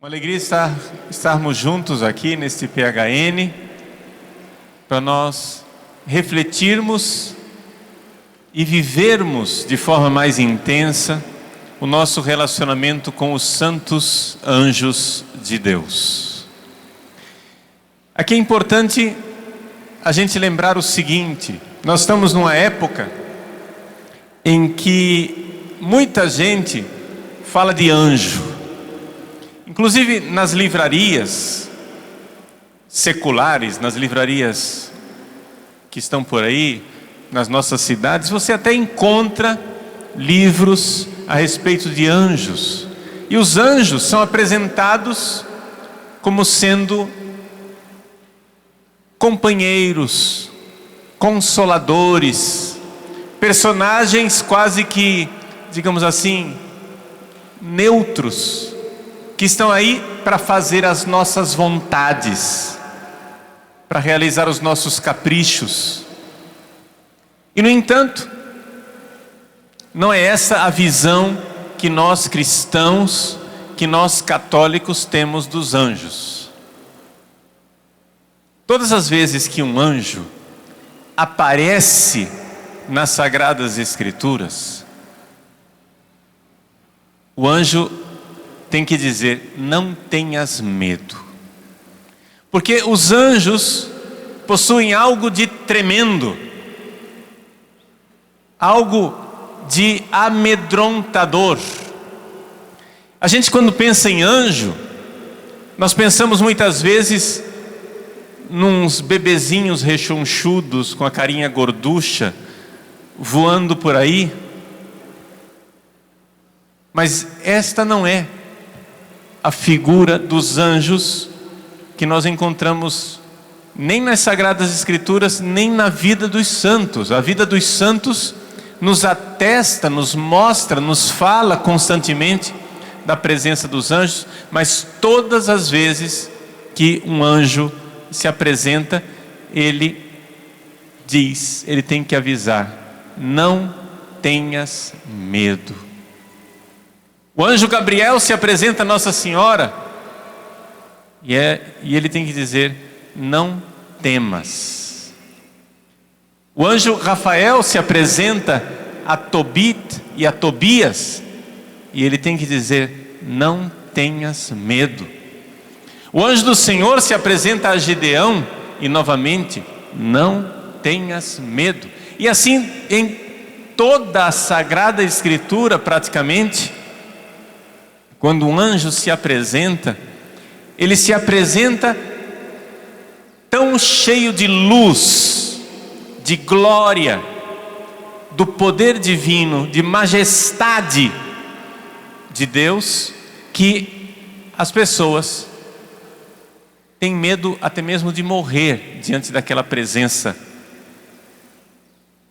Uma alegria estarmos juntos aqui neste PHN, para nós refletirmos e vivermos de forma mais intensa o nosso relacionamento com os santos anjos de Deus. Aqui é importante a gente lembrar o seguinte: nós estamos numa época em que muita gente fala de anjo. Inclusive nas livrarias seculares, nas livrarias que estão por aí, nas nossas cidades, você até encontra livros a respeito de anjos. E os anjos são apresentados como sendo companheiros, consoladores, personagens quase que, digamos assim, neutros, que estão aí para fazer as nossas vontades, para realizar os nossos caprichos. E no entanto, não é essa a visão que nós cristãos, que nós católicos temos dos anjos. Todas as vezes que um anjo aparece nas Sagradas Escrituras, o anjo tem que dizer: não tenhas medo. Porque os anjos possuem algo de tremendo, algo de amedrontador. A gente, quando pensa em anjo, nós pensamos muitas vezes nos bebezinhos rechonchudos, com a carinha gorducha, voando por aí. Mas esta não é a figura dos anjos que nós encontramos nem nas Sagradas Escrituras, nem na vida dos santos. A vida dos santos nos atesta, nos mostra, nos fala constantemente da presença dos anjos, mas todas as vezes que um anjo se apresenta, ele diz, ele tem que avisar: não tenhas medo. O anjo Gabriel se apresenta a Nossa Senhora e ele tem que dizer: não temas. O anjo Rafael se apresenta a Tobit e a Tobias e ele tem que dizer: não tenhas medo. O anjo do Senhor se apresenta a Gideão e novamente: não tenhas medo. E assim em toda a Sagrada Escritura, praticamente, quando um anjo se apresenta, ele se apresenta tão cheio de luz, de glória, do poder divino, de majestade de Deus, que as pessoas têm medo até mesmo de morrer diante daquela presença.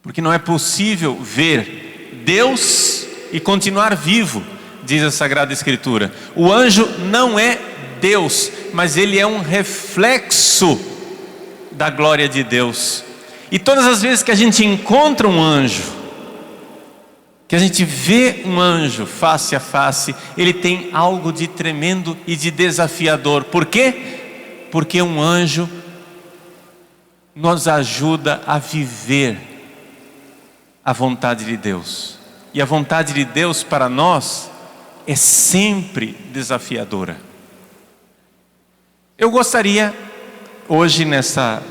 Porque não é possível ver Deus e continuar vivo, diz a Sagrada Escritura. O anjo não é Deus, mas ele é um reflexo da glória de Deus. E todas as vezes que a gente encontra um anjo, que a gente vê um anjo face a face, ele tem algo de tremendo e de desafiador. Por quê? Porque um anjo nos ajuda a viver a vontade de Deus. E a vontade de Deus para nós é sempre desafiadora. Eu gostaria hoje, nessa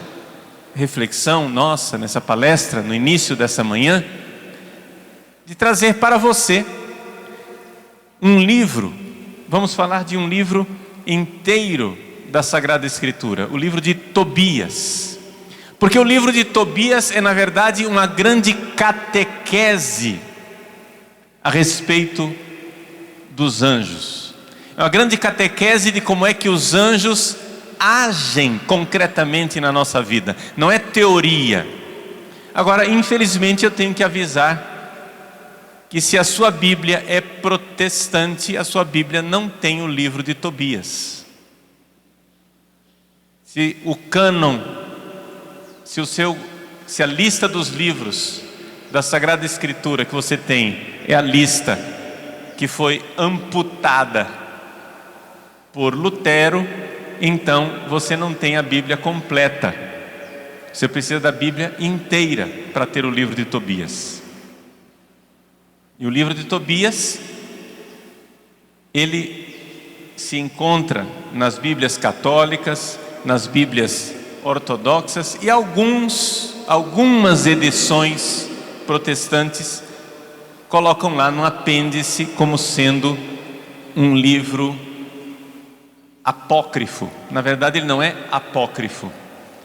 reflexão nossa, nessa palestra, no início dessa manhã, de trazer para você um livro. Vamos falar de um livro inteiro da Sagrada Escritura, o livro de Tobias. Porque o livro de Tobias é, na verdade, uma grande catequese a respeito dos anjos. É uma grande catequese de como é que os anjos agem concretamente na nossa vida. Não é teoria. Agora, infelizmente, eu tenho que avisar que se a sua Bíblia é protestante, a sua Bíblia não tem o livro de Tobias. Se o cânon, se a lista dos livros da Sagrada Escritura que você tem é a lista que foi amputada por Lutero, então você não tem a Bíblia completa. Você precisa da Bíblia inteira para ter o livro de Tobias. E o livro de Tobias, ele se encontra nas Bíblias católicas, nas Bíblias ortodoxas e algumas edições protestantes colocam lá no apêndice como sendo um livro apócrifo. Na verdade, ele não é apócrifo.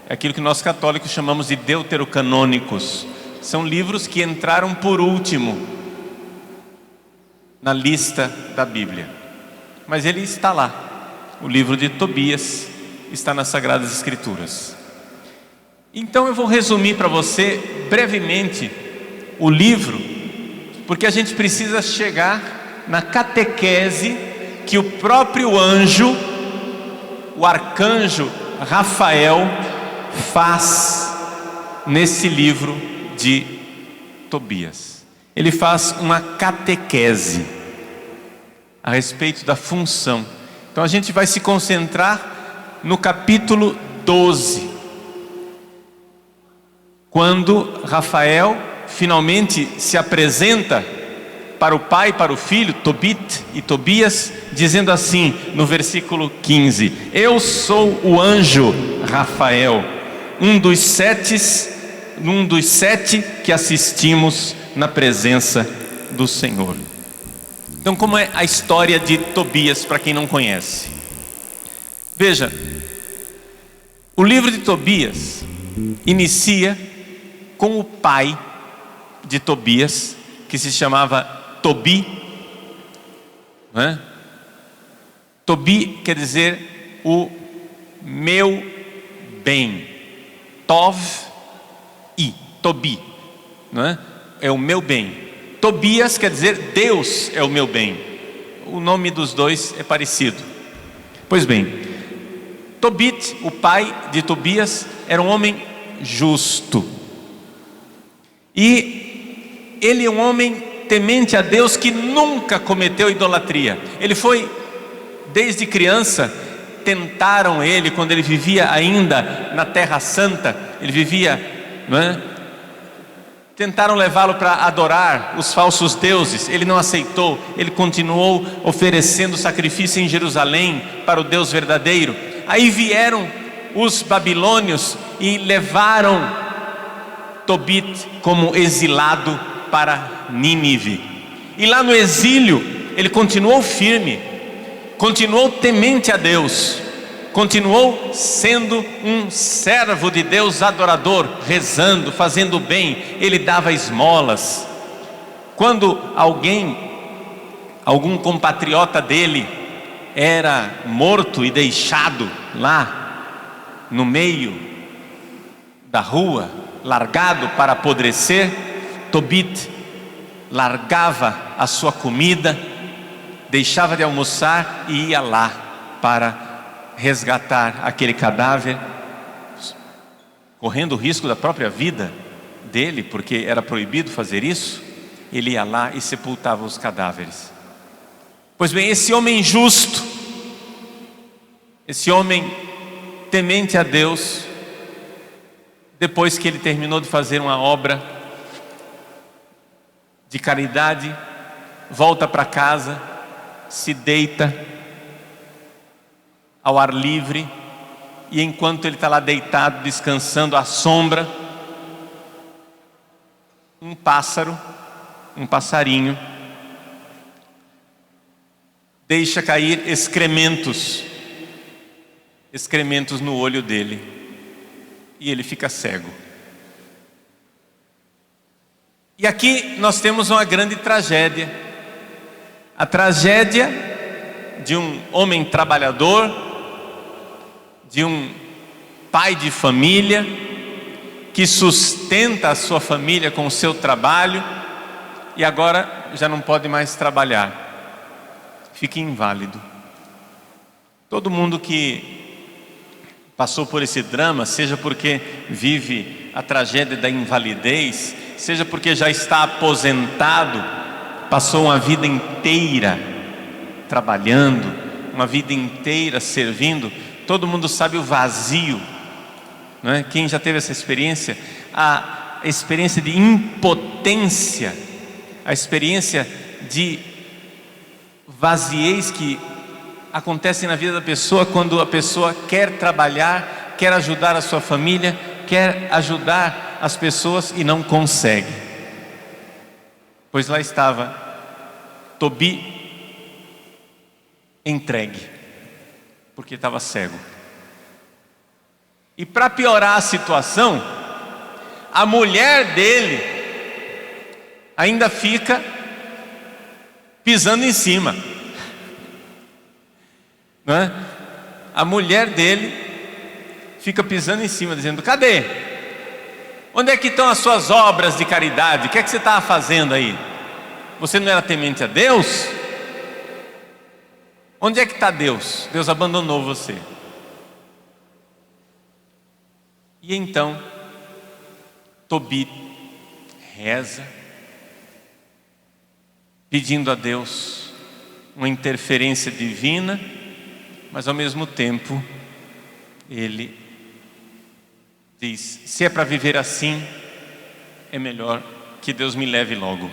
É aquilo que nós católicos chamamos de deuterocanônicos. São livros que entraram por último na lista da Bíblia. Mas ele está lá. O livro de Tobias está nas Sagradas Escrituras. Então eu vou resumir para você brevemente o livro, porque a gente precisa chegar na catequese que o próprio anjo, o arcanjo Rafael, faz nesse livro de Tobias. Ele faz uma catequese a respeito da função. Então a gente vai se concentrar no capítulo 12, quando Rafael finalmente se apresenta para o pai e para o filho, Tobit e Tobias, dizendo assim no versículo 15: eu sou o anjo Rafael, um dos sete que assistimos na presença do Senhor. Então, como é a história de Tobias para quem não conhece? Veja, o livro de Tobias inicia com o pai de Tobias, que se chamava Tobi, não é? Tobi quer dizer o meu bem. Tobi, não é? É o meu bem. Tobias quer dizer Deus é o meu bem. O nome dos dois é parecido. Pois bem, Tobit, o pai de Tobias, era um homem justo. E ele é um homem temente a Deus que nunca cometeu idolatria. Ele foi, desde criança, tentaram ele quando ele vivia ainda na Terra Santa. Ele vivia, não é? Tentaram levá-lo para adorar os falsos deuses. Ele não aceitou. Ele continuou oferecendo sacrifício em Jerusalém para o Deus verdadeiro. Aí vieram os babilônios e levaram Tobit como exilado para Nínive. E lá no exílio ele continuou firme, continuou temente a Deus, continuou sendo um servo de Deus adorador, rezando, fazendo bem. Ele dava esmolas. Quando algum compatriota dele era morto e deixado lá no meio da rua, largado para apodrecer, Tobit largava a sua comida, deixava de almoçar e ia lá para resgatar aquele cadáver, correndo o risco da própria vida dele, porque era proibido fazer isso. Ele ia lá e sepultava os cadáveres. Pois bem, esse homem justo, esse homem temente a Deus, depois que ele terminou de fazer uma obra de caridade, volta para casa, se deita ao ar livre, e enquanto ele está lá deitado, descansando à sombra, um passarinho, deixa cair excrementos no olho dele, e ele fica cego. E aqui nós temos uma grande tragédia, a tragédia de um homem trabalhador, de um pai de família, que sustenta a sua família com o seu trabalho, e agora já não pode mais trabalhar, fica inválido. Todo mundo que passou por esse drama, seja porque vive a tragédia da invalidez, seja porque já está aposentado, passou uma vida inteira trabalhando, uma vida inteira servindo, todo mundo sabe o vazio, não é? Quem já teve essa experiência? A experiência de impotência, a experiência de vaziez que acontece na vida da pessoa quando a pessoa quer trabalhar, quer ajudar a sua família, quer ajudar as pessoas e não consegue. Pois lá estava Tobi entregue, porque estava cego. E para piorar a situação, a mulher dele ainda fica pisando em cima, não é? A mulher dele fica pisando em cima, dizendo: cadê? Onde é que estão as suas obras de caridade? O que é que você estava fazendo aí? Você não era temente a Deus? Onde é que está Deus? Deus abandonou você. E então Tobi reza, pedindo a Deus uma interferência divina, mas ao mesmo tempo ele diz: se é para viver assim, é melhor que Deus me leve logo,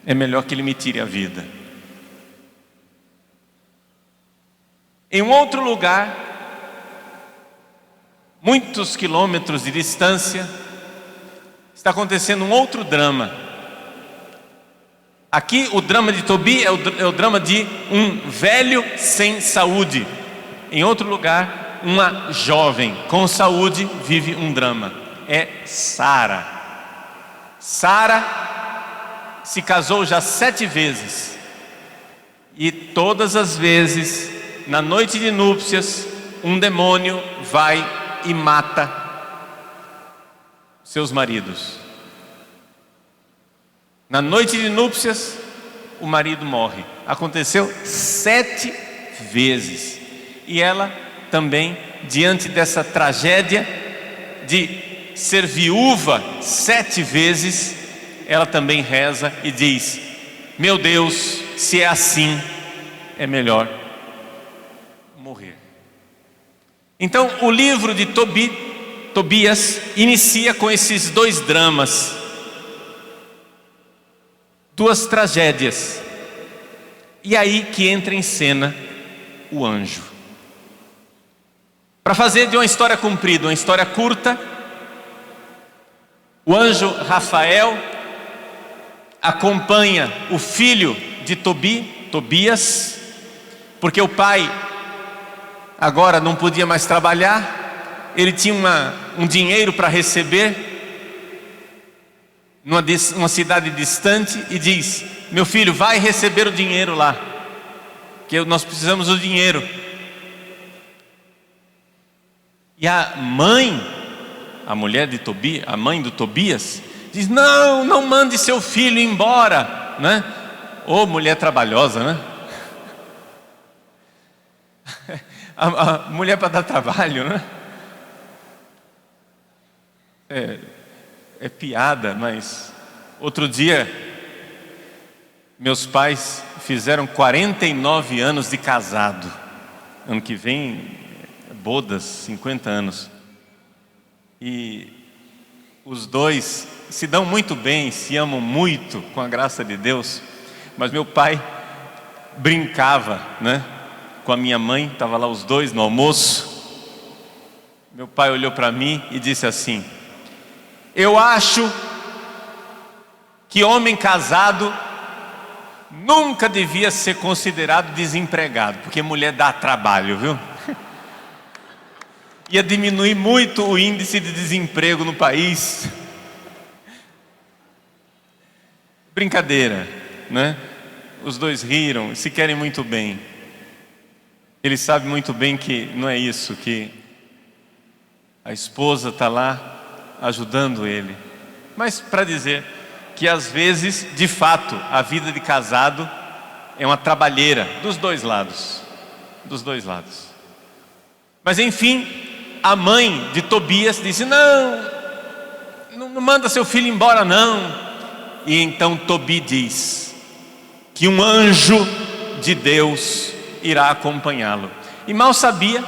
é melhor que Ele me tire a vida. Em um outro lugar, muitos quilômetros de distância, está acontecendo um outro drama. Aqui o drama de Tobi é o drama de um velho sem saúde. Em outro lugar, uma jovem com saúde vive um drama. É Sara. Sara se casou já 7 vezes. E todas as vezes, na noite de núpcias, um demônio vai e mata seus maridos. Na noite de núpcias, o marido morre. Aconteceu 7 vezes. E ela também, diante dessa tragédia de ser viúva 7 vezes, ela também reza e diz: meu Deus, se é assim, é melhor morrer. Então o livro de Tobias inicia com esses 2 dramas, 2 tragédias. E aí que entra em cena o anjo. Para fazer de uma história comprida uma história curta, o anjo Rafael acompanha o filho de Tobias, porque o pai agora não podia mais trabalhar, ele tinha um dinheiro para receber numa cidade distante, e diz: meu filho, vai receber o dinheiro lá, que nós precisamos do dinheiro. E a mãe, a mulher de Tobias, a mãe do Tobias, diz: não mande seu filho embora, né? Ô, mulher trabalhosa, né? A mulher para dar trabalho, né? É piada, mas outro dia meus pais fizeram 49 anos de casado. Ano que vem, bodas, 50 anos. E os 2 se dão muito bem, se amam muito, com a graça de Deus. Mas meu pai brincava, né, com a minha mãe, estava lá os 2 no almoço. Meu pai olhou para mim e disse assim: eu acho que homem casado nunca devia ser considerado desempregado, porque mulher dá trabalho, viu? Ia diminuir muito o índice de desemprego no país. Brincadeira, né? Os 2 riram, se querem muito bem. Ele sabe muito bem que não é isso, que a esposa está lá ajudando ele. Mas para dizer que às vezes, de fato, a vida de casado é uma trabalheira dos 2 lados. Dos 2 lados. Mas enfim, a mãe de Tobias disse: não manda seu filho embora não. E então Tobi diz que um anjo de Deus irá acompanhá-lo. E mal sabia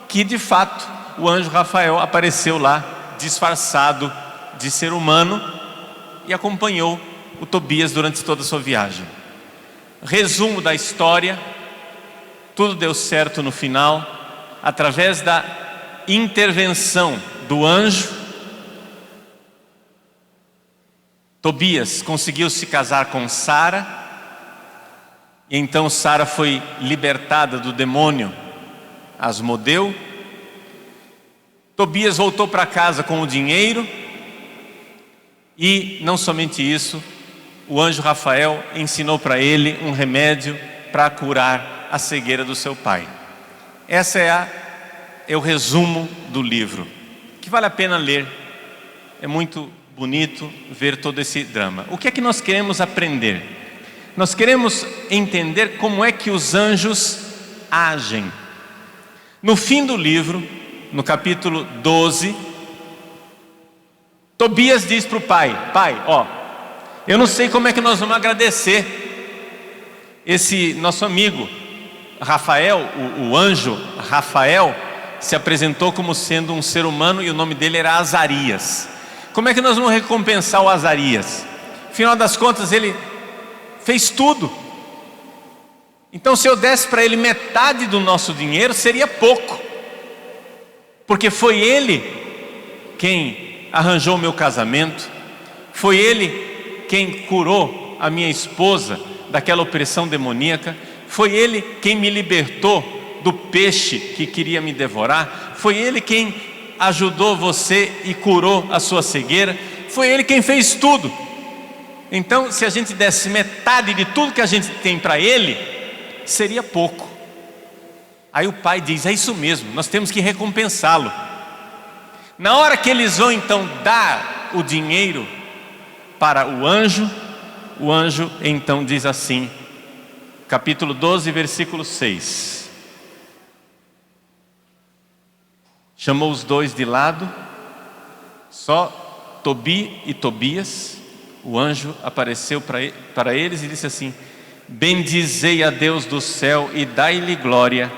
que de fato o anjo Rafael apareceu lá disfarçado de ser humano e acompanhou o Tobias durante toda a sua viagem. Resumo da história: tudo deu certo no final, através da intervenção do anjo. Tobias conseguiu se casar com Sara, e então Sara foi libertada do demônio Asmodeu. Tobias voltou para casa com o dinheiro, e não somente isso, o anjo Rafael ensinou para ele um remédio para curar a cegueira do seu pai. Essa é o resumo do livro, que vale a pena ler. É muito bonito ver todo esse drama. O que é que nós queremos aprender? Nós queremos entender como é que os anjos agem. No fim do livro, no capítulo 12, Tobias diz para o pai: pai, eu não sei como é que nós vamos agradecer esse nosso amigo Rafael. O anjo Rafael se apresentou como sendo um ser humano e o nome dele era Azarias. Como é que nós vamos recompensar o Azarias? Afinal das contas, ele fez tudo. Então, se eu desse para ele metade do nosso dinheiro, seria pouco, porque foi ele quem arranjou o meu casamento, foi ele quem curou a minha esposa daquela opressão demoníaca, foi ele quem me libertou do peixe que queria me devorar, foi ele quem ajudou você e curou a sua cegueira, foi ele quem fez tudo. Então, se a gente desse metade de tudo que a gente tem para ele, seria pouco. Aí o pai diz: é isso mesmo, nós temos que recompensá-lo. Na hora que eles vão então dar o dinheiro para o anjo então diz assim, capítulo 12, versículo 6. Chamou os dois de lado, só Tobi e Tobias. O anjo apareceu para eles e disse assim: bendizei a Deus do céu e dai-lhe glória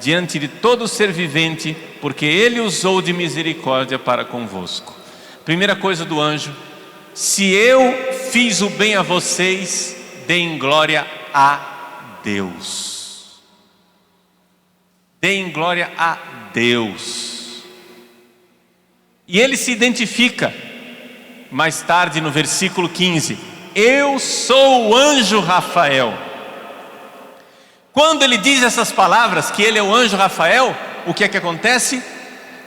diante de todo ser vivente, porque ele usou de misericórdia para convosco. Primeira coisa do anjo: se eu fiz o bem a vocês, deem glória a Deus. Deem glória a Deus. E ele se identifica mais tarde no versículo 15: eu sou o anjo Rafael. Quando ele diz essas palavras, que ele é o anjo Rafael, o que é que acontece?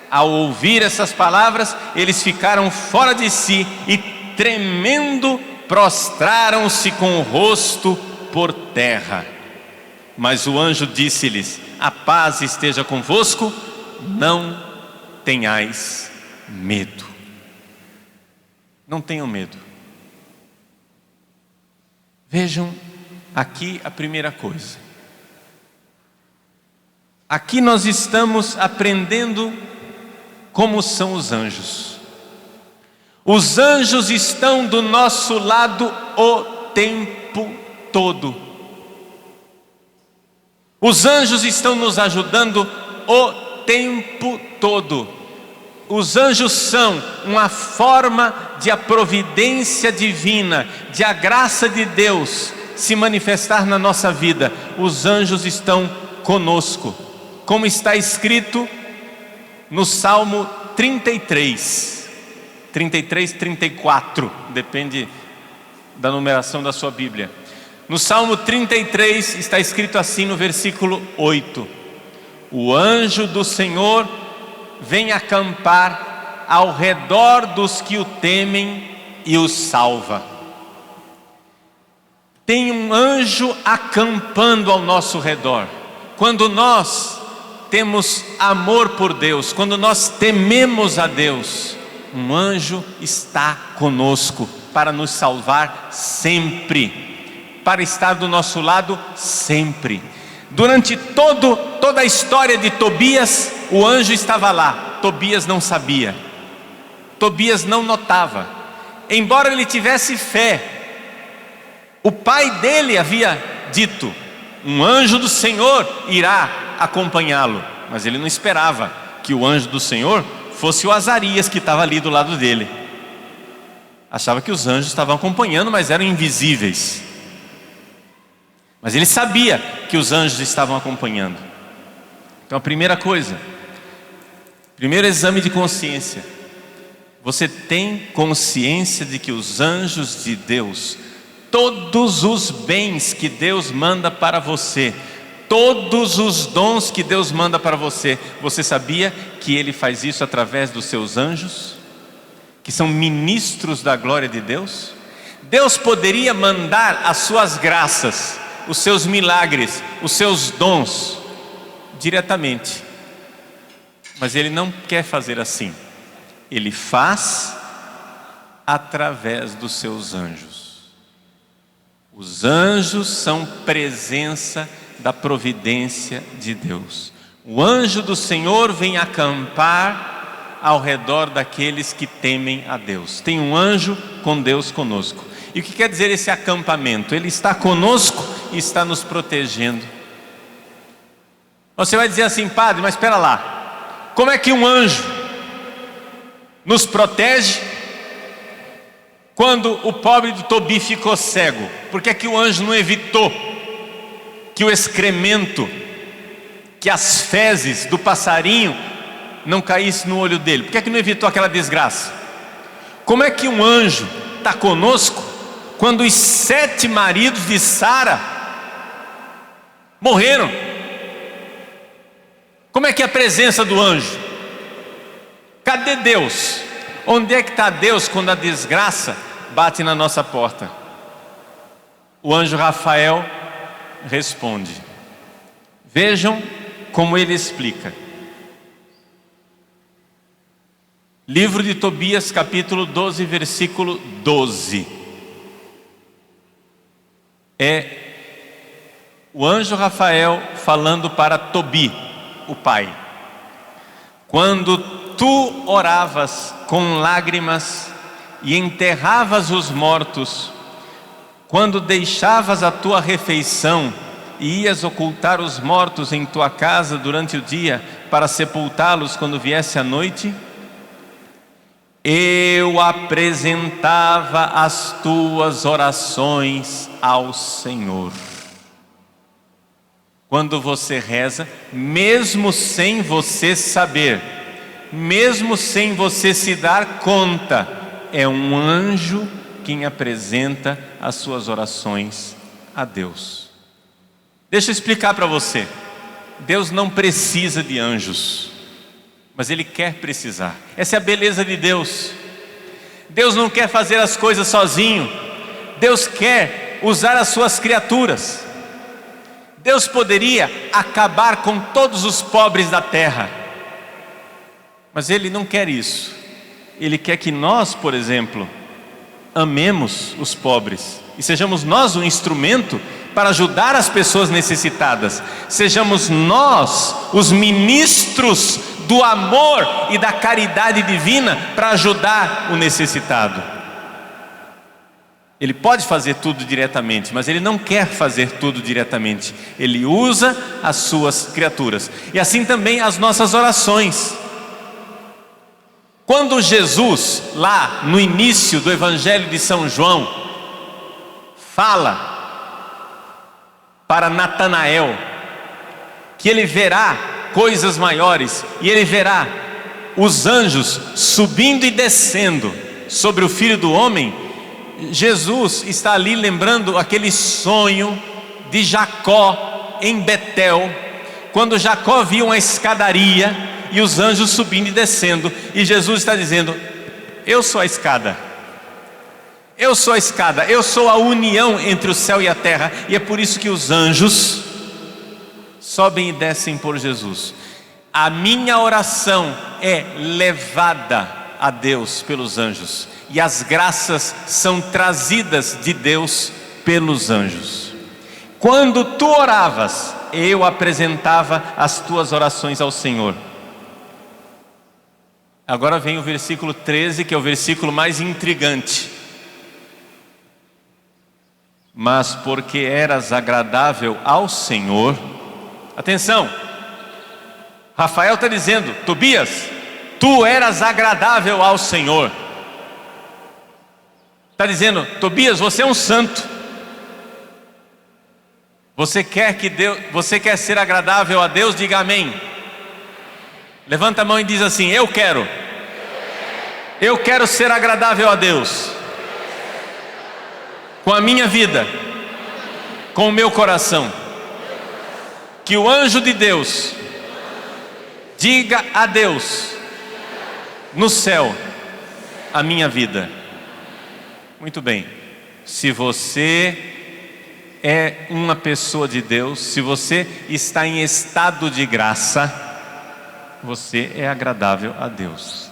Ao ouvir essas palavras, eles ficaram fora de si e, tremendo, prostraram-se com o rosto por terra. Mas o anjo disse-lhes: a paz esteja convosco, não tenhais medo. Não tenham medo. Vejam aqui a primeira coisa. Aqui nós estamos aprendendo como são os anjos. Os anjos estão do nosso lado o tempo todo. Os anjos estão nos ajudando o tempo todo. Os anjos são uma forma de a providência divina, de a graça de Deus se manifestar na nossa vida. Os anjos estão conosco, como está escrito no Salmo 33, 34, depende da numeração da sua Bíblia. No Salmo 33 está escrito assim no versículo 8: o anjo do Senhor vem acampar ao redor dos que o temem e os salva. Tem um anjo acampando ao nosso redor. Quando nós temos amor por Deus, quando nós tememos a Deus, um anjo está conosco para nos salvar sempre, para estar do nosso lado sempre. Durante toda a história de Tobias, o anjo estava lá. Tobias não sabia, Tobias não notava, embora ele tivesse fé. O pai dele havia dito: um anjo do Senhor irá acompanhá-lo. Mas ele não esperava que o anjo do Senhor fosse o Azarias que estava ali do lado dele. Achava que os anjos estavam acompanhando, mas eram invisíveis. Mas ele sabia que os anjos estavam acompanhando. Então a primeira coisa, primeiro exame de consciência: você tem consciência de que os anjos de Deus, todos os bens que Deus manda para você, todos os dons que Deus manda para você, você sabia que Ele faz isso através dos seus anjos, que são ministros da glória de Deus? Deus poderia mandar as suas graças, os seus milagres, os seus dons diretamente, mas Ele não quer fazer assim. Ele faz através dos seus anjos. Os anjos são presença da providência de Deus. O anjo do Senhor vem acampar ao redor daqueles que temem a Deus. Tem um anjo com Deus conosco. E o que quer dizer esse acampamento? Ele está conosco e está nos protegendo. Você vai dizer assim: padre, mas espera lá, como é que um anjo nos protege quando o pobre de Tobi ficou cego? Por que é que o anjo não evitou que o excremento, que as fezes do passarinho não caísse no olho dele? Por que é que não evitou aquela desgraça? Como é que um anjo está conosco quando os 7 maridos de Sara morreram? Como é que é a presença do anjo? Cadê Deus? Onde é que está Deus quando a desgraça bate na nossa porta? O anjo Rafael responde. Vejam como ele explica. Livro de Tobias, capítulo 12, versículo 12. É o anjo Rafael falando para Tobi, o pai. Quando tu oravas com lágrimas e enterravas os mortos, quando deixavas a tua refeição e ias ocultar os mortos em tua casa durante o dia para sepultá-los quando viesse a noite, eu apresentava as tuas orações ao Senhor. Quando você reza, mesmo sem você saber, mesmo sem você se dar conta, é um anjo quem apresenta as suas orações a Deus. Deixa eu explicar para você. Deus não precisa de anjos, mas Ele quer precisar. Essa é a beleza de Deus. Deus não quer fazer as coisas sozinho. Deus quer usar as suas criaturas. Deus poderia acabar com todos os pobres da terra, mas Ele não quer isso. Ele quer que nós, por exemplo, amemos os pobres e sejamos nós um instrumento para ajudar as pessoas necessitadas. Sejamos nós os ministros do amor e da caridade divina para ajudar o necessitado. Ele pode fazer tudo diretamente, mas Ele não quer fazer tudo diretamente. Ele usa as suas criaturas. E assim também as nossas orações. Quando Jesus, lá no início do Evangelho de São João, fala para Natanael que ele verá coisas maiores, e ele verá os anjos subindo e descendo sobre o Filho do Homem, Jesus está ali lembrando aquele sonho de Jacó em Betel, quando Jacó viu uma escadaria e os anjos subindo e descendo, e Jesus está dizendo: eu sou a escada, eu sou a escada, eu sou a união entre o céu e a terra. E é por isso que os anjos sobem e descem por Jesus. A minha oração é levada a Deus pelos anjos, e as graças são trazidas de Deus pelos anjos. Quando tu oravas, eu apresentava as tuas orações ao Senhor. Agora vem o versículo 13, que é o versículo mais intrigante. mas porque eras agradável ao Senhor. Atenção, Rafael está dizendo: Tobias, tu eras agradável ao Senhor. Está dizendo: Tobias, você é um santo. Você quer ser agradável a Deus? Diga amém. Levanta a mão e diz assim: eu quero ser agradável a Deus, com a minha vida, com o meu coração. Que o anjo de Deus diga a Deus no céu a minha vida. Muito bem. Se você é uma pessoa de Deus, se você está em estado de graça, você é agradável a Deus.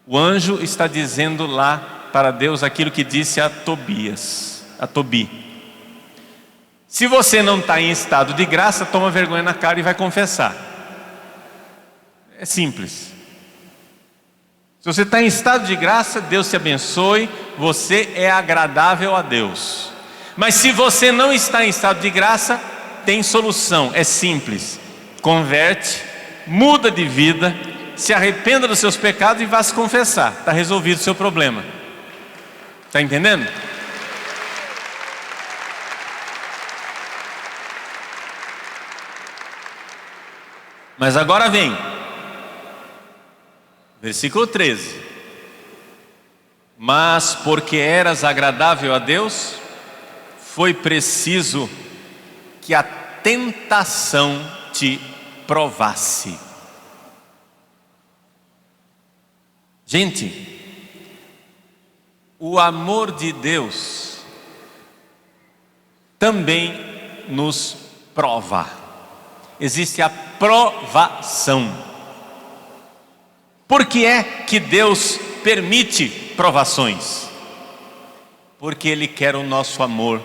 O anjo está dizendo lá para Deus aquilo que disse a Tobias, a Tobi. Se você não está em estado de graça, toma vergonha na cara e vai confessar. É simples. Se você está em estado de graça, Deus te abençoe, você é agradável a Deus. Mas se você não está em estado de graça, tem solução, é simples. Converte, muda de vida, se arrependa dos seus pecados e vá se confessar. Está resolvido o seu problema. Está entendendo? Mas agora vem versículo 13. Mas porque eras agradável a Deus, foi preciso que a tentação te provasse. Gente, o amor de Deus também nos prova. Existe a provação. Por que é que Deus permite provações? Porque Ele quer o nosso amor.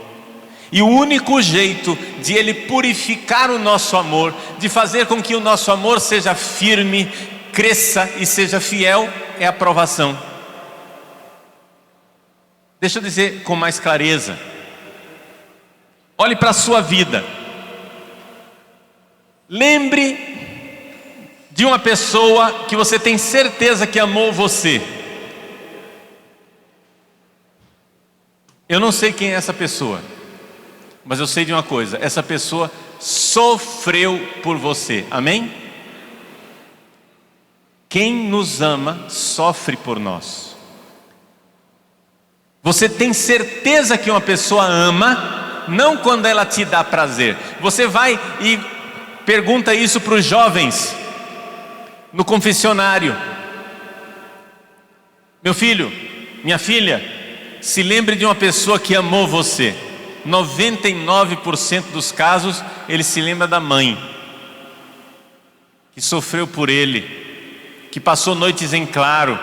E o único jeito de Ele purificar o nosso amor, de fazer com que o nosso amor seja firme, cresça e seja fiel, é a provação. Deixa eu dizer com mais clareza. Olhe para a sua vida. Lembre de uma pessoa que você tem certeza que amou você. Eu não sei quem é essa pessoa, mas eu sei de uma coisa: essa pessoa sofreu por você. Amém? Quem nos ama sofre por nós. Você tem certeza que uma pessoa ama, não quando ela te dá prazer. Você vai e pergunta isso para os jovens no confessionário: meu filho, minha filha, se lembre de uma pessoa que amou você. 99% dos casos ele se lembra da mãe, que sofreu por ele, que passou noites em claro,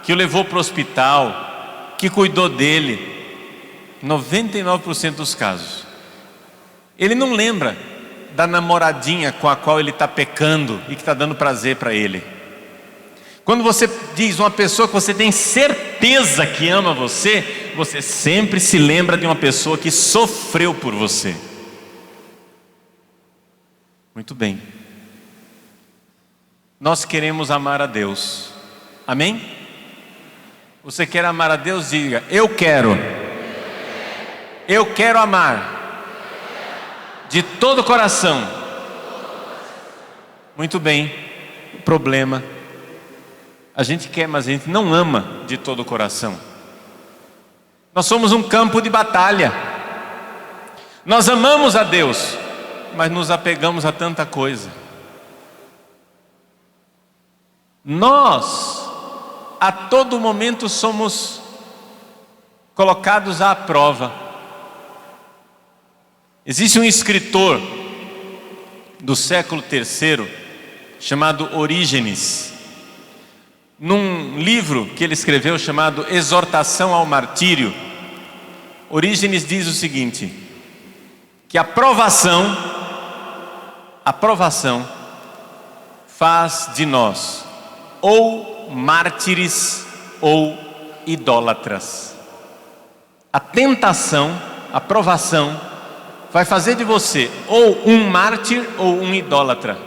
que o levou para o hospital, que cuidou dele. 99% dos casos. Ele não lembra da namoradinha com a qual ele está pecando e que está dando prazer para ele. Quando você diz uma pessoa que você tem certeza que ama você, você sempre se lembra de uma pessoa que sofreu por você. Muito bem. Nós queremos amar a Deus. Amém? Você quer amar a Deus? Diga: eu quero. Eu quero amar de todo o coração. Muito bem. O problema: a gente quer, mas a gente não ama de todo o coração. Nós somos um campo de batalha. Nós amamos a Deus, mas nos apegamos a tanta coisa. Nós, a todo momento, somos colocados à prova. Existe um escritor do século III chamado Orígenes. Num livro que ele escreveu chamado Exortação ao Martírio, Orígenes diz o seguinte: que a provação faz de nós ou mártires ou idólatras. A tentação, a provação, vai fazer de você ou um mártir ou um idólatra.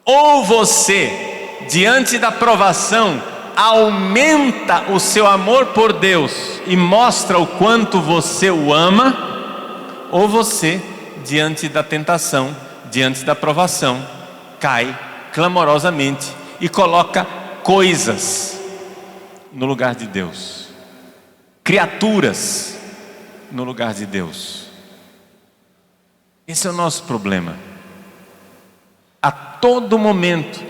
Ou você, diante da provação, aumenta o seu amor por Deus e mostra o quanto você o ama, ou você, diante da tentação, diante da provação, cai clamorosamente e coloca coisas no lugar de Deus, criaturas no lugar de Deus. Esse é o nosso problema. A todo momento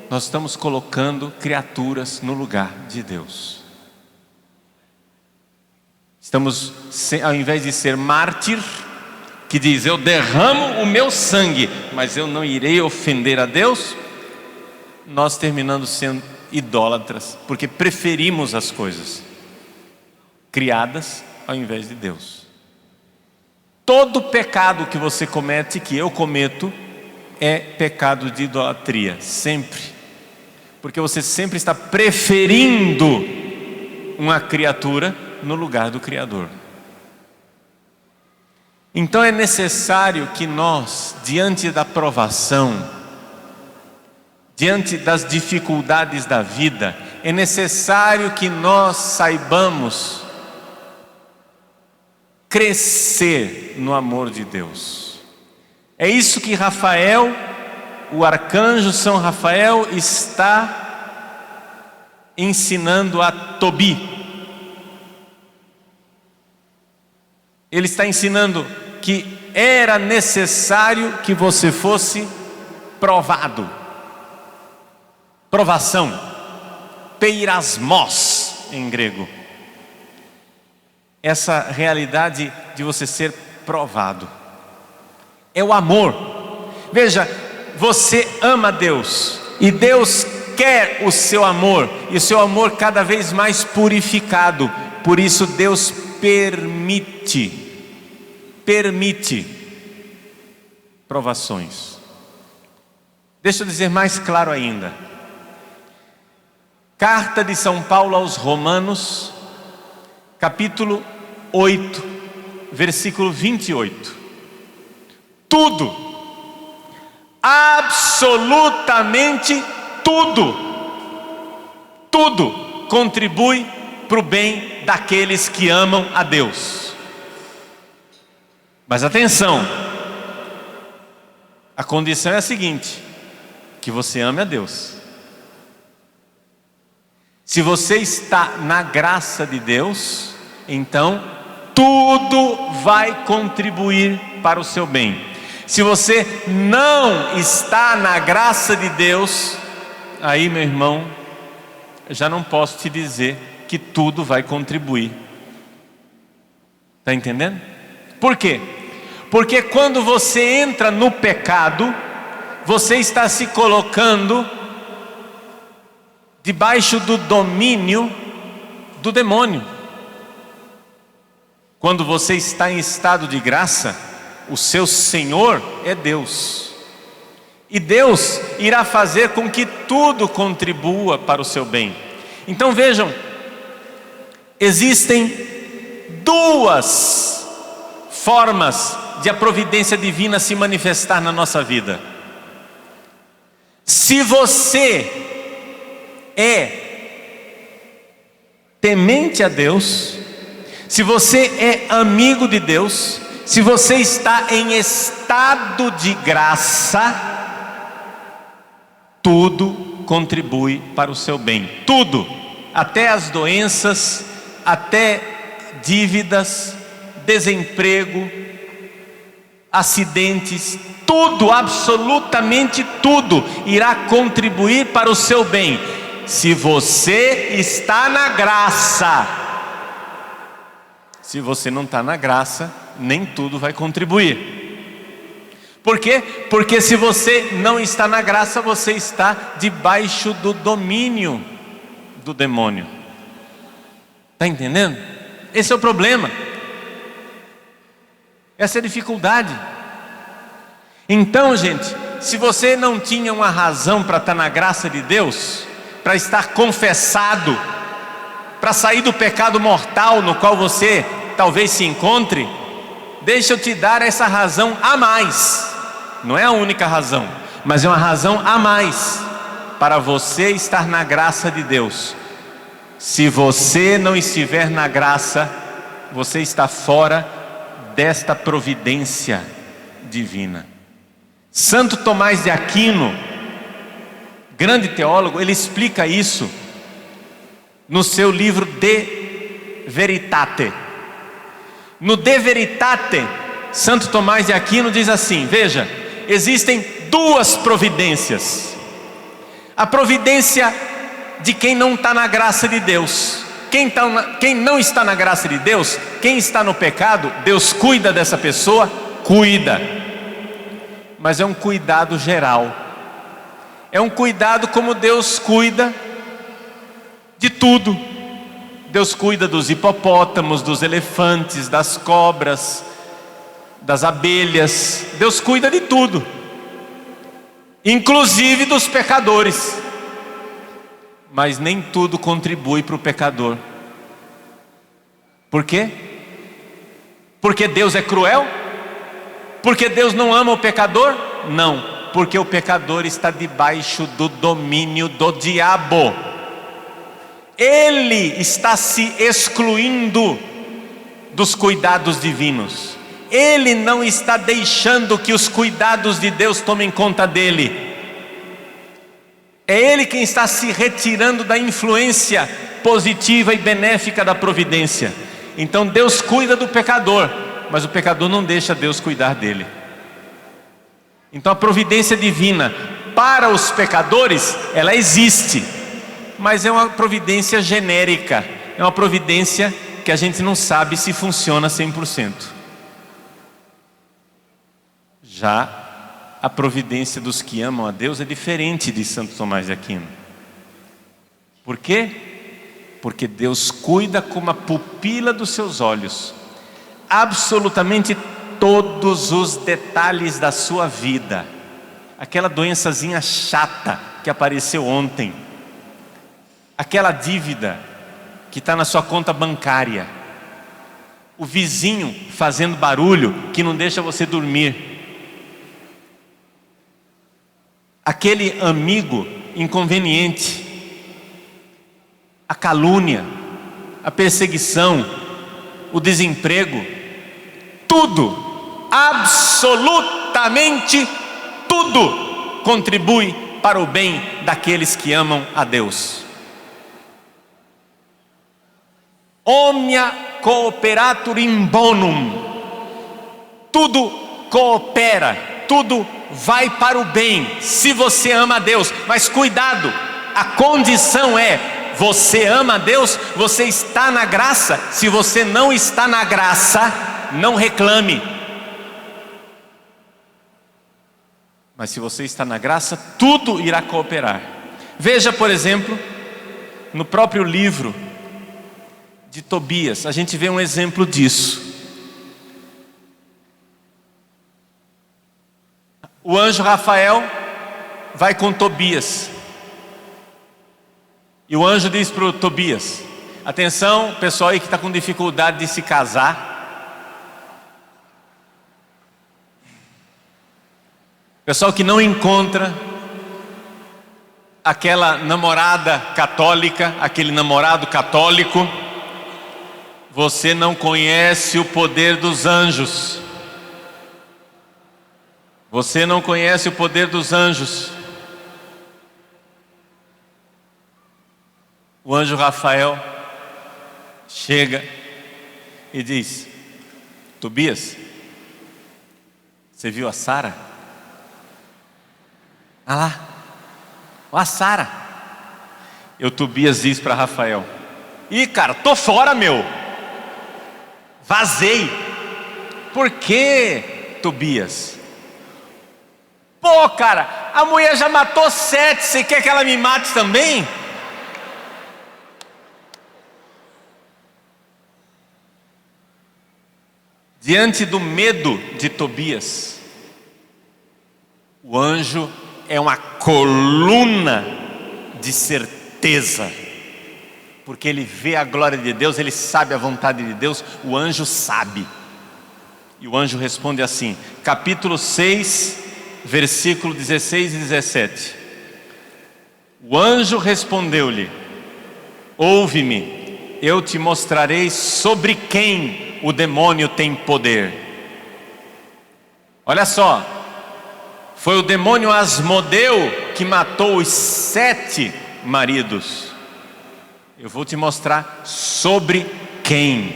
nós estamos colocando criaturas no lugar de Deus. Estamos, ao invés de ser mártir, que diz, eu derramo o meu sangue, mas eu não irei ofender a Deus, nós terminamos sendo idólatras, porque preferimos as coisas criadas ao invés de Deus. Todo pecado que você comete, que eu cometo, é pecado de idolatria, sempre. Porque você sempre está preferindo uma criatura no lugar do Criador. Então é necessário que nós, diante da provação, diante das dificuldades da vida, é necessário que nós saibamos crescer no amor de Deus. É isso que Rafael, o arcanjo São Rafael, está ensinando a Tobi. Ele está ensinando que era necessário que você fosse provado. Provação, peirasmos em grego. Essa realidade de você ser provado. É o amor. Veja, você ama Deus e Deus quer o seu amor, e o seu amor cada vez mais purificado. Por isso Deus permite provações. Deixa eu dizer mais claro ainda. Carta de São Paulo aos Romanos, capítulo 8, versículo 28. Tudo, absolutamente tudo contribui para o bem daqueles que amam a Deus. Mas atenção, a condição é a seguinte: que você ame a Deus. Se você está na graça de Deus, então tudo vai contribuir para o seu bem. Se você não está na graça de Deus, aí, meu irmão, já não posso te dizer que tudo vai contribuir. Está entendendo? Por quê? Porque quando você entra no pecado, você está se colocando debaixo do domínio do demônio. Quando você está em estado de graça, o seu Senhor é Deus. E Deus irá fazer com que tudo contribua para o seu bem. Então vejam, existem duas formas de a providência divina se manifestar na nossa vida. Se você é temente a Deus, se você é amigo de Deus, se você está em estado de graça, tudo contribui para o seu bem. Tudo, até as doenças, até dívidas, desemprego, acidentes, tudo, absolutamente tudo irá contribuir para o seu bem, se você está na graça. Se você não está na graça, nem tudo vai contribuir. Por quê? Porque se você não está na graça, você está debaixo do domínio do demônio. Está entendendo? Esse é o problema. Essa é a dificuldade. Então, gente, se você não tinha uma razão para estar na graça de Deus, para estar confessado, para sair do pecado mortal no qual você talvez se encontre, deixa eu te dar essa razão a mais. Não é a única razão, mas é uma razão a mais para você estar na graça de Deus. Se você não estiver na graça, você está fora desta providência divina. Santo Tomás de Aquino, grande teólogo, ele explica isso no seu livro De Veritate. No De Veritate, Santo Tomás de Aquino diz assim: veja, existem duas providências. A providência de quem não está na graça de Deus. Quem não está na graça de Deus, quem está no pecado, Deus cuida dessa pessoa, cuida. Mas é um cuidado geral. É um cuidado como Deus cuida de tudo. Deus cuida dos hipopótamos, dos elefantes, das cobras, das abelhas. Deus cuida de tudo, inclusive dos pecadores. Mas nem tudo contribui para o pecador. Por quê? Porque Deus é cruel? Porque Deus não ama o pecador? Não, porque o pecador está debaixo do domínio do diabo. Ele está se excluindo dos cuidados divinos. Ele não está deixando que os cuidados de Deus tomem conta dele. É ele quem está se retirando da influência positiva e benéfica da providência. Então Deus cuida do pecador, mas o pecador não deixa Deus cuidar dele. Então a providência divina para os pecadores, ela existe, mas é uma providência genérica. É uma providência que a gente não sabe se funciona 100%. Já a providência dos que amam a Deus é diferente de Santo Tomás de Aquino. Por quê? Porque Deus cuida como a pupila dos seus olhos, absolutamente todos os detalhes da sua vida. Aquela doençazinha chata que apareceu ontem, aquela dívida que está na sua conta bancária, o vizinho fazendo barulho que não deixa você dormir, aquele amigo inconveniente, a calúnia, a perseguição, o desemprego, tudo, absolutamente tudo contribui para o bem daqueles que amam a Deus. Omnia cooperatur in bonum. Tudo coopera, tudo vai para o bem, se você ama a Deus. Mas cuidado, a condição é: você ama a Deus, você está na graça. Se você não está na graça, não reclame. Mas se você está na graça, tudo irá cooperar. Veja, por exemplo, no próprio livro de Tobias, a gente vê um exemplo disso. O anjo Rafael vai com Tobias. E o anjo diz para o Tobias: atenção, pessoal aí que está com dificuldade de se casar. Pessoal que não encontra aquela namorada católica, aquele namorado católico. Você não conhece o poder dos anjos. Você não conhece o poder dos anjos. O anjo Rafael chega e diz: Tobias, você viu a Sara? Ah lá, ó a Sara. E o Tobias diz para Rafael: ih, cara, tô fora, meu. Vazei. Por quê, Tobias? Pô, cara, a mulher já matou 7, você quer que ela me mate também? Diante do medo de Tobias, o anjo é uma coluna de certeza, porque ele vê a glória de Deus, ele sabe a vontade de Deus, o anjo sabe. E o anjo responde assim, capítulo 6, versículo 16 e 17. O anjo respondeu-lhe: ouve-me, eu te mostrarei sobre quem o demônio tem poder. Olha só, foi o demônio Asmodeu que matou os 7 maridos. Eu vou te mostrar sobre quem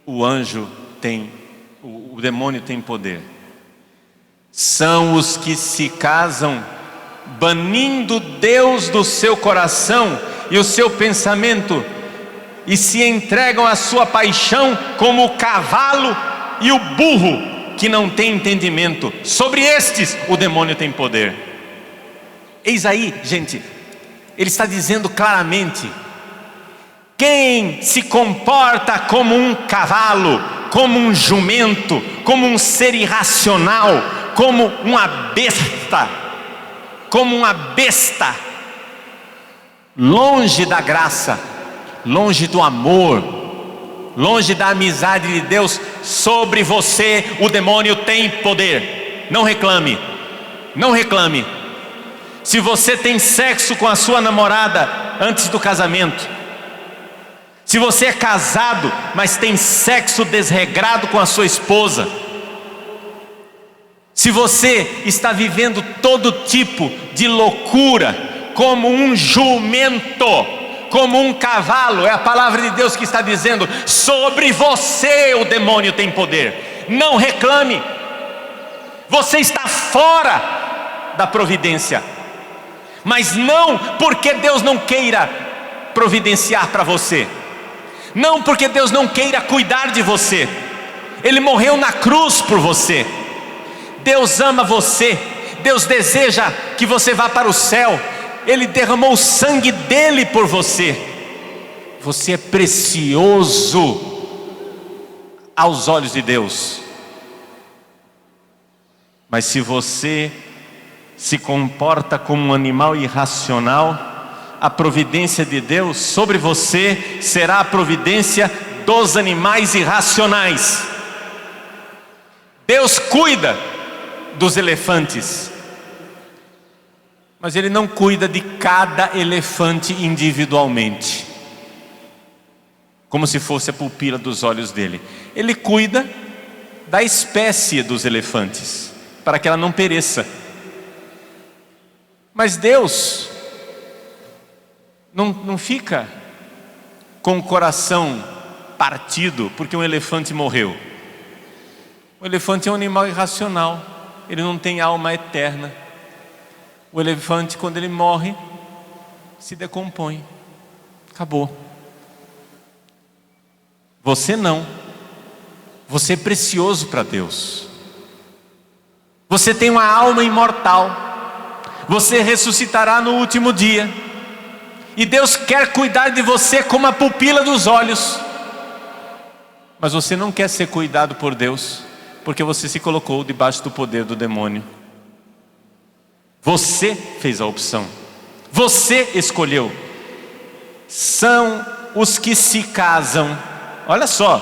o anjo tem, o demônio tem poder. São os que se casam banindo Deus do seu coração e o seu pensamento, e se entregam à sua paixão como o cavalo e o burro que não tem entendimento. Sobre estes o demônio tem poder. Eis aí, gente, ele está dizendo claramente: quem se comporta como um cavalo, como um jumento, como um ser irracional, como uma besta, longe da graça, longe do amor, longe da amizade de Deus, sobre você o demônio tem poder. Não reclame, não reclame. Se você tem sexo com a sua namorada antes do casamento, se você é casado, mas tem sexo desregrado com a sua esposa, se você está vivendo todo tipo de loucura, como um jumento, como um cavalo, é a palavra de Deus que está dizendo: sobre você o demônio tem poder. Não reclame, você está fora da providência, mas não porque Deus não queira providenciar para você, não porque Deus não queira cuidar de você. Ele morreu na cruz por você. Deus ama você, Deus deseja que você vá para o céu. Ele derramou o sangue dele por você. Você é precioso aos olhos de Deus. Mas se você se comporta como um animal irracional, a providência de Deus sobre você será a providência dos animais irracionais. Deus cuida dos elefantes, mas Ele não cuida de cada elefante individualmente, como se fosse a pupila dos olhos dele. Ele cuida da espécie dos elefantes, para que ela não pereça. Mas Deus não fica com o coração partido porque um elefante morreu. O elefante é um animal irracional, ele não tem alma eterna. O elefante, quando ele morre, se decompõe. Acabou. Você não. Você é precioso para Deus. Você tem uma alma imortal. Você ressuscitará no último dia. E Deus quer cuidar de você como a pupila dos olhos. Mas você não quer ser cuidado por Deus, porque você se colocou debaixo do poder do demônio. Você fez a opção, você escolheu. São os que se casam. Olha só,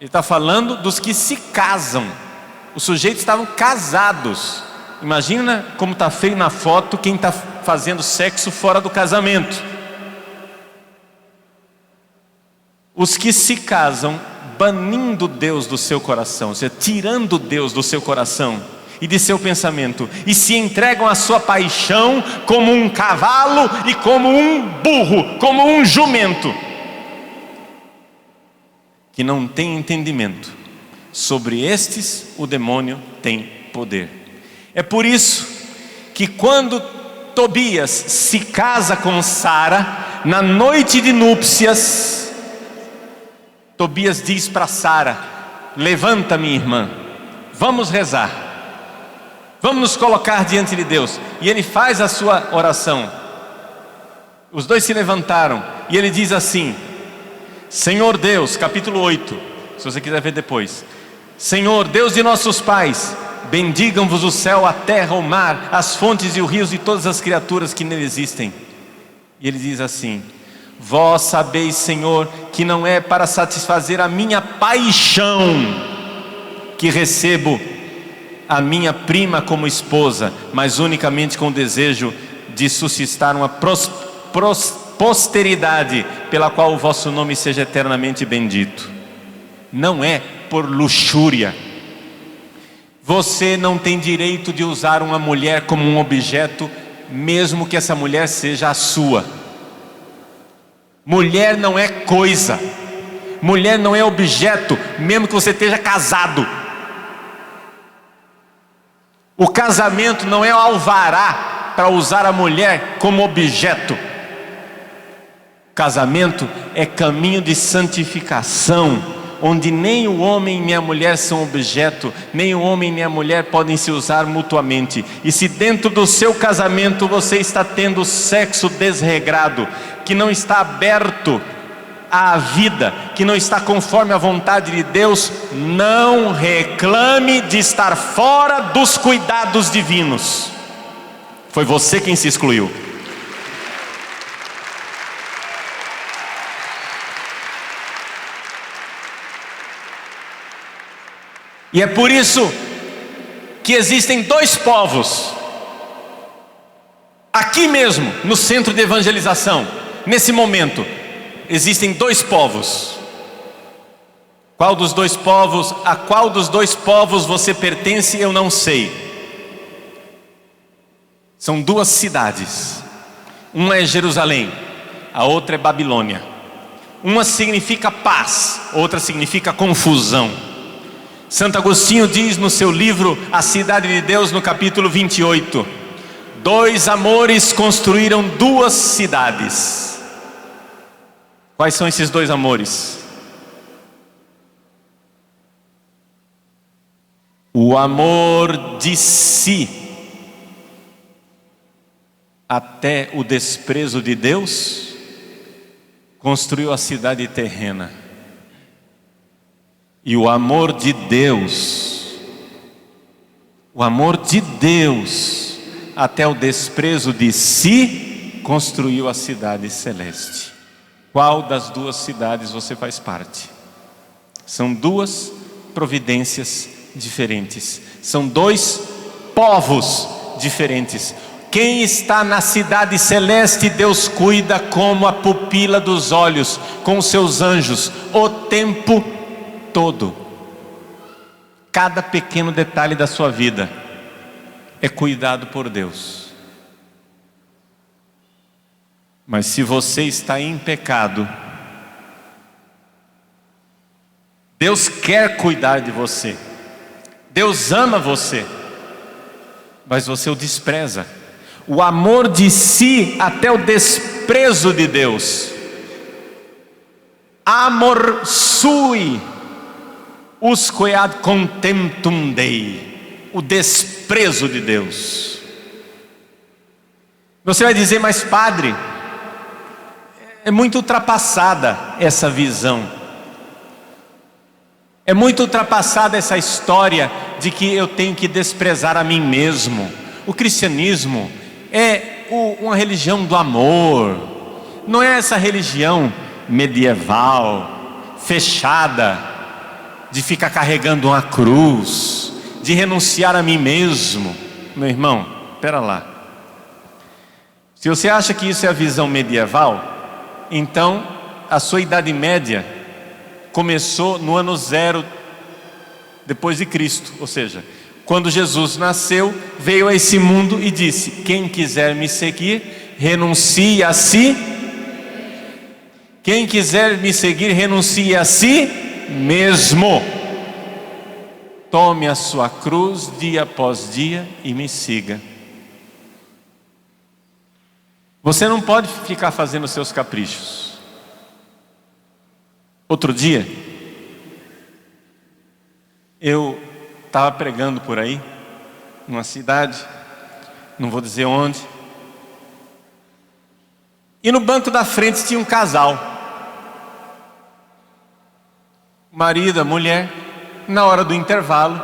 ele está falando dos que se casam. Os sujeitos estavam casados. Imagina como está feio na foto quem está fazendo sexo fora do casamento. Os que se casam banindo Deus do seu coração, ou seja, tirando Deus do seu coração e de seu pensamento, e se entregam à sua paixão como um cavalo e como um burro, como um jumento, que não tem entendimento. Sobre estes o demônio tem poder. É por isso que quando Tobias se casa com Sara, na noite de núpcias, Tobias diz para Sara: levanta, minha irmã, vamos rezar, vamos nos colocar diante de Deus. E ele faz a sua oração. Os dois se levantaram e ele diz assim: Senhor Deus, capítulo 8, se você quiser ver depois. Senhor Deus de nossos pais, bendigam-vos o céu, a terra, o mar, as fontes e os rios e todas as criaturas que nele existem. E ele diz assim: vós sabeis, Senhor, que não é para satisfazer a minha paixão que recebo a minha prima como esposa, mas unicamente com o desejo de suscitar uma posteridade pela qual o vosso nome seja eternamente bendito. Não é por luxúria. Você não tem direito de usar uma mulher como um objeto, mesmo que essa mulher seja a sua. Mulher não é coisa. Mulher não é objeto, mesmo que você esteja casado. O casamento não é alvará para usar a mulher como objeto. Casamento é caminho de santificação, onde nem o homem nem a mulher são objeto, nem o homem nem a mulher podem se usar mutuamente. E se dentro do seu casamento você está tendo sexo desregrado, que não está aberto à vida, que não está conforme a vontade de Deus, não reclame de estar fora dos cuidados divinos. Foi você quem se excluiu. E é por isso que existem dois povos, aqui mesmo, no centro de evangelização, nesse momento, existem dois povos. Qual dos dois povos, a qual dos dois povos você pertence, eu não sei. São duas cidades, uma é Jerusalém, a outra é Babilônia. Uma significa paz, outra significa confusão. Santo Agostinho diz no seu livro A Cidade de Deus, no capítulo 28, dois amores construíram duas cidades. Quais são esses dois amores? O amor de si, até o desprezo de Deus, construiu a cidade terrena. E o amor de Deus, até o desprezo de si, construiu a cidade celeste. Qual das duas cidades você faz parte? São duas providências diferentes, são dois povos diferentes. Quem está na cidade celeste, Deus cuida como a pupila dos olhos, com os seus anjos, o tempo todo. Cada pequeno detalhe da sua vida é cuidado por Deus. Mas se você está em pecado, Deus quer cuidar de você, Deus ama você, mas você o despreza. O amor de si até o desprezo de Deus. Amor sui usque ad contemptum Dei, o desprezo de Deus. Você vai dizer, mas padre, é muito ultrapassada essa visão, é muito ultrapassada essa história de que eu tenho que desprezar a mim mesmo. O cristianismo é uma religião do amor, não é essa religião medieval, fechada, de ficar carregando uma cruz, de renunciar a mim mesmo. Meu irmão, espera lá. Se você acha que isso é a visão medieval, então a sua idade média começou no ano 0 depois de Cristo. Ou seja, quando Jesus nasceu, veio a esse mundo e disse: quem quiser me seguir, renuncie a si. Quem quiser me seguir, renuncie a si mesmo. Tome a sua cruz dia após dia e me siga. Você não pode ficar fazendo seus caprichos. Outro dia, eu estava pregando por aí, numa cidade, não vou dizer onde, e no banco da frente tinha um casal. O marido, a mulher. Na hora do intervalo,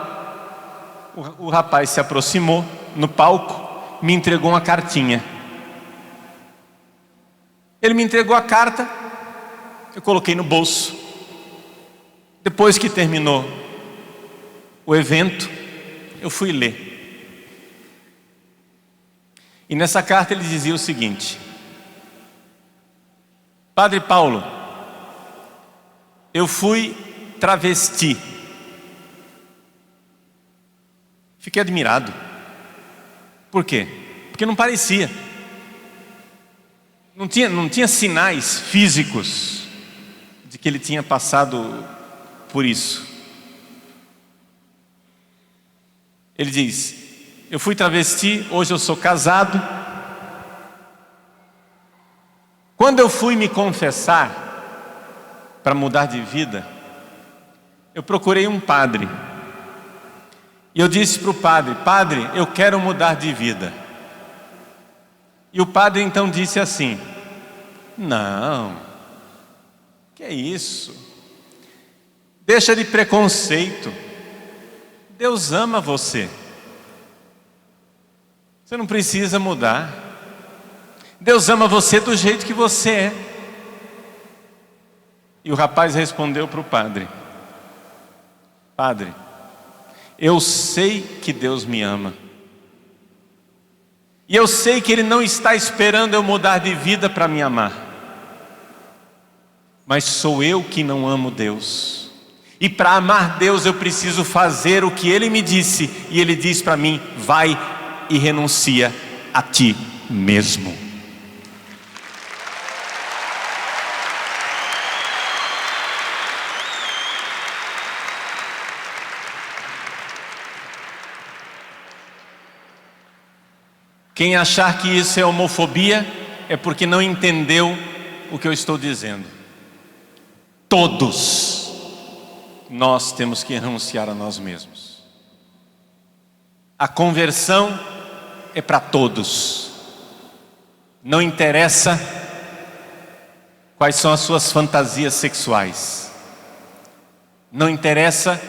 o rapaz se aproximou no palco, me entregou uma cartinha. Ele me entregou a carta, eu coloquei no bolso. Depois que terminou o evento, eu fui ler. E nessa carta ele dizia o seguinte: Padre Paulo, eu fui travesti. Fiquei admirado. Por quê? Porque não parecia. Não tinha sinais físicos de que ele tinha passado por isso. Ele diz: eu fui travesti, hoje eu sou casado. Quando eu fui me confessar para mudar de vida, eu procurei um padre. E eu disse para o padre: Padre, eu quero mudar de vida. E o padre então disse assim: não, que é isso? Deixa de preconceito. Deus ama você. Você não precisa mudar. Deus ama você do jeito que você é. E o rapaz respondeu para o padre: Padre, eu sei que Deus me ama. E eu sei que Ele não está esperando eu mudar de vida para me amar. Mas sou eu que não amo Deus. E para amar Deus eu preciso fazer o que Ele me disse. E Ele diz para mim: vai e renuncia a ti mesmo. Quem achar que isso é homofobia é porque não entendeu o que eu estou dizendo. Todos nós temos que renunciar a nós mesmos. A conversão é para todos. Não interessa quais são as suas fantasias sexuais. Não interessa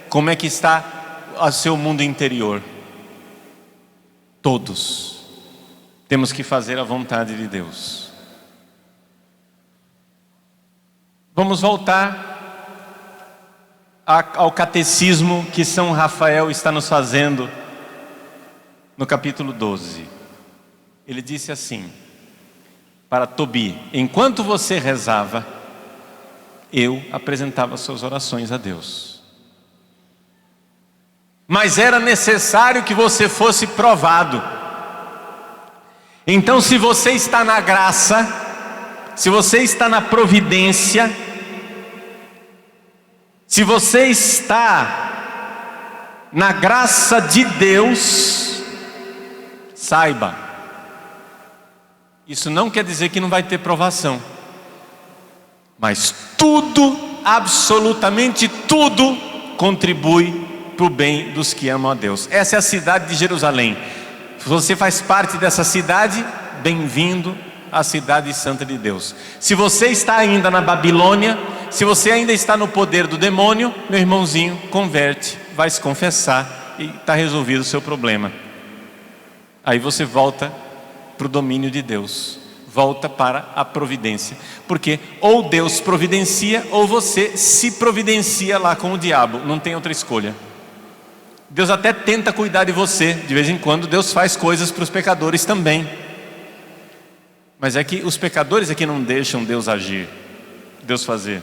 como é que está o seu mundo interior. Todos temos que fazer a vontade de Deus. Vamos voltar ao catecismo que São Rafael está nos fazendo no capítulo 12. Ele disse assim para Tobi: enquanto você rezava, eu apresentava suas orações a Deus. Mas era necessário que você fosse provado. Então, se você está na graça, se você está na providência, se você está na graça de Deus, saiba, isso não quer dizer que não vai ter provação, mas tudo, absolutamente tudo, contribui para o bem dos que amam a Deus. Essa é a cidade de Jerusalém. Se você faz parte dessa cidade, bem-vindo à cidade santa de Deus. Se você está ainda na Babilônia, se você ainda está no poder do demônio, meu irmãozinho, converte, vai se confessar e está resolvido o seu problema. Aí você volta para o domínio de Deus, volta para a providência, porque ou Deus providencia ou você se providencia lá com o diabo, não tem outra escolha. Deus até tenta cuidar de você, de vez em quando Deus faz coisas para os pecadores também, mas é que os pecadores é que não deixam Deus agir, Deus fazer.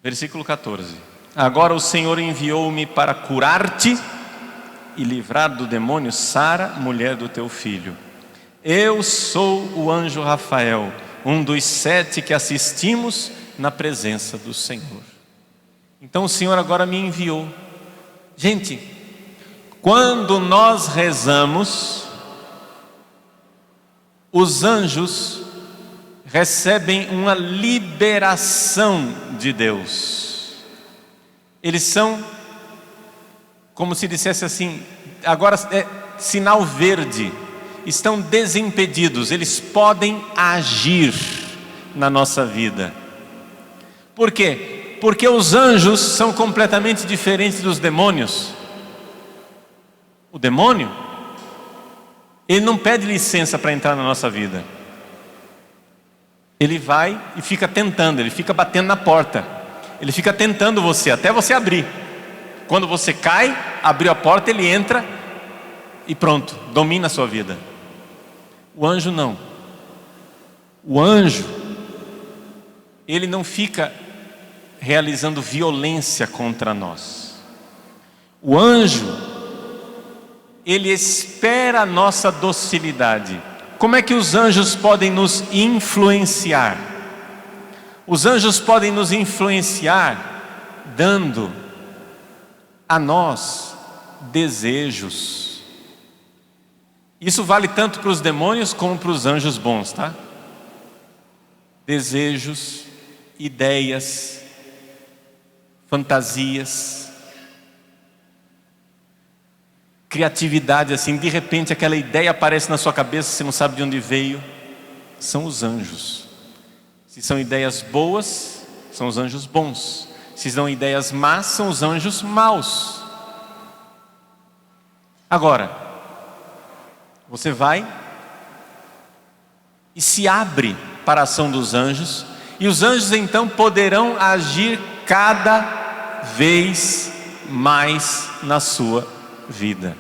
Versículo 14: agora o Senhor enviou-me para curar-te e livrar do demônio Sara, mulher do teu filho. Eu sou o anjo Rafael, um dos 7 que assistimos na presença do Senhor. Então o Senhor agora me enviou. Gente, quando nós rezamos, os anjos recebem uma liberação de Deus. Eles são, como se dissesse assim, agora é sinal verde, estão desimpedidos, eles podem agir na nossa vida. Por quê? Porque os anjos são completamente diferentes dos demônios. O demônio, Ele não pede licença para entrar na nossa vida. Ele vai e fica tentando, ele fica batendo na porta. Ele fica tentando você, até você abrir. Quando você cai, abriu a porta, ele entra e pronto, domina a sua vida. O anjo não. O anjo, ele não fica realizando violência contra nós. O anjo, ele espera a nossa docilidade. Como é que os anjos podem nos influenciar? Os anjos podem nos influenciar dando a nós desejos. Isso vale tanto para os demônios como para os anjos bons, tá? Desejos, ideias, fantasias, criatividade, assim, de repente aquela ideia aparece na sua cabeça, você não sabe de onde veio. São os anjos. Se são ideias boas, são os anjos bons. Se são ideias más, são os anjos maus. Agora, você vai e se abre para a ação dos anjos, e os anjos então poderão agir cada vez mais na sua vida.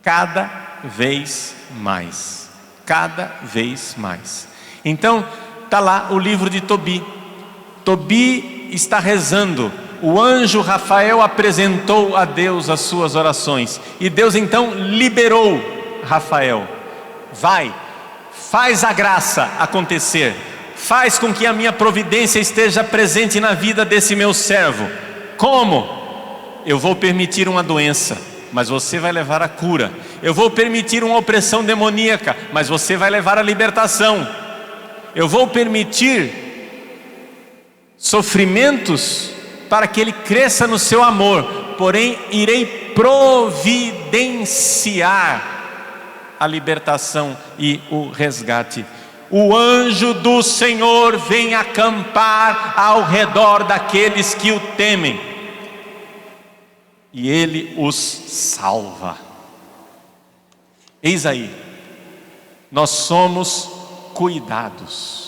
Cada vez mais. Cada vez mais. Então, está lá o livro de Tobi. Tobi está rezando. O anjo Rafael apresentou a Deus as suas orações. E Deus então liberou Rafael. Vai, faz a graça acontecer. Faz com que a minha providência esteja presente na vida desse meu servo. Como? Eu vou permitir uma doença, mas você vai levar a cura. Eu vou permitir uma opressão demoníaca, mas você vai levar a libertação. Eu vou permitir sofrimentos para que ele cresça no seu amor, porém irei providenciar a libertação e o resgate. O anjo do Senhor vem acampar ao redor daqueles que o temem, e ele os salva. Eis aí, nós somos cuidados.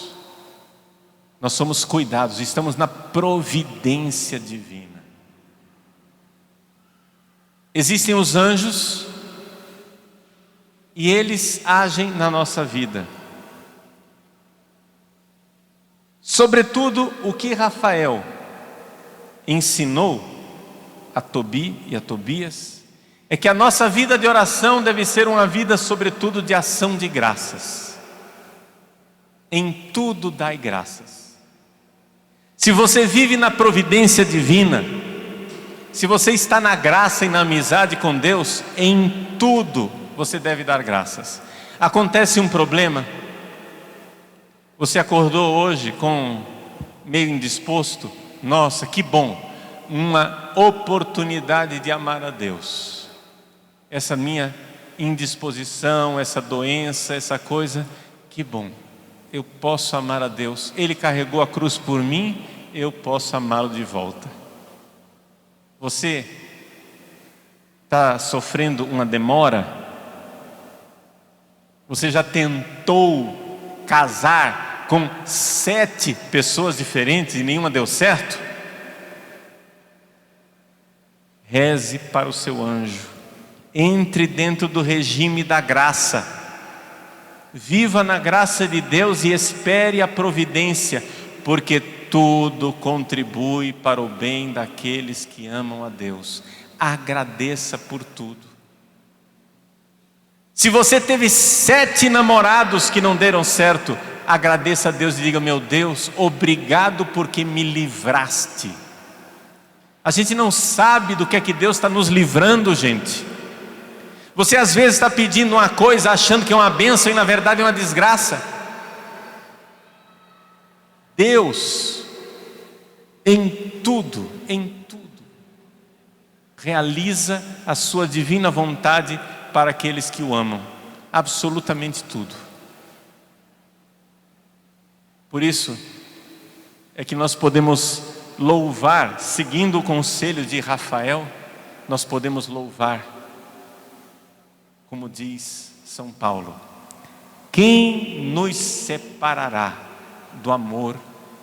Nós somos cuidados, estamos na providência divina. Existem os anjos e eles agem na nossa vida. Sobretudo o que Rafael ensinou a Tobi e a Tobias é que a nossa vida de oração deve ser uma vida sobretudo de ação de graças. Em tudo dai graças. Se você vive na providência divina, se você está na graça e na amizade com Deus, em tudo você deve dar graças. Acontece um problema, você acordou hoje meio indisposto, nossa, que bom, uma oportunidade de amar a Deus. Essa minha indisposição, essa doença, essa coisa, que bom, eu posso amar a Deus. Ele carregou a cruz por mim, eu posso amá-lo de volta. Você está sofrendo uma demora? Você já tentou casar com 7 pessoas diferentes e nenhuma deu certo? Reze para o seu anjo. Entre dentro do regime da graça. Viva na graça de Deus e espere a providência, porque tudo contribui para o bem daqueles que amam a Deus. Agradeça por tudo. Se você teve 7 namorados que não deram certo, agradeça a Deus e diga: meu Deus, obrigado porque me livraste. A gente não sabe do que é que Deus está nos livrando, gente. Você às vezes está pedindo uma coisa achando que é uma bênção e na verdade é uma desgraça. Deus, em tudo, realiza a sua divina vontade para aqueles que o amam. Absolutamente tudo. Por isso é que nós podemos louvar, seguindo o conselho de Rafael, nós podemos louvar, como diz São Paulo: quem nos separará do amor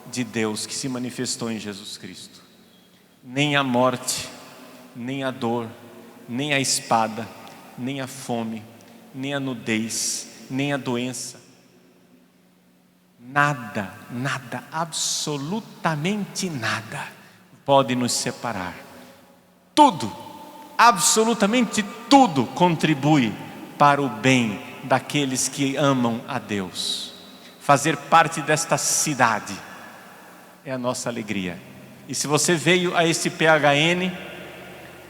de Deus que se manifestou em Jesus Cristo? Nem a morte, nem a dor, nem a espada, nem a fome, nem a nudez, nem a doença. Nada, nada, absolutamente nada pode nos separar. Tudo, absolutamente tudo contribui para o bem daqueles que amam a Deus. Fazer parte desta cidade é a nossa alegria. E se você veio a esse PHN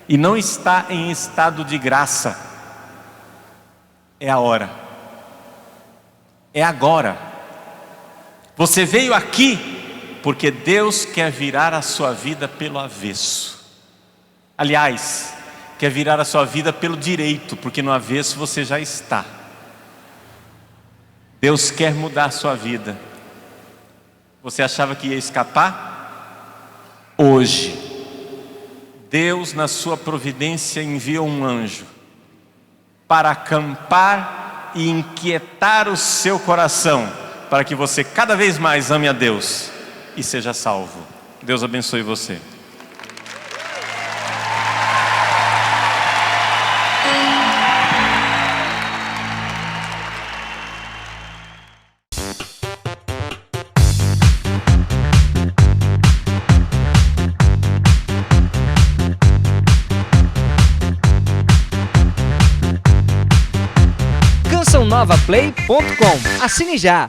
e não está em estado de graça, é a hora, é agora. Você veio aqui porque Deus quer virar a sua vida pelo avesso. Aliás, quer virar a sua vida pelo direito, porque no avesso você já está. Deus quer mudar a sua vida. Você achava que ia escapar? Hoje, Deus, na sua providência, enviou um anjo para acampar e inquietar o seu coração, para que você cada vez mais ame a Deus e seja salvo. Deus abençoe você. CançãoNovaPlay.com. Assine já!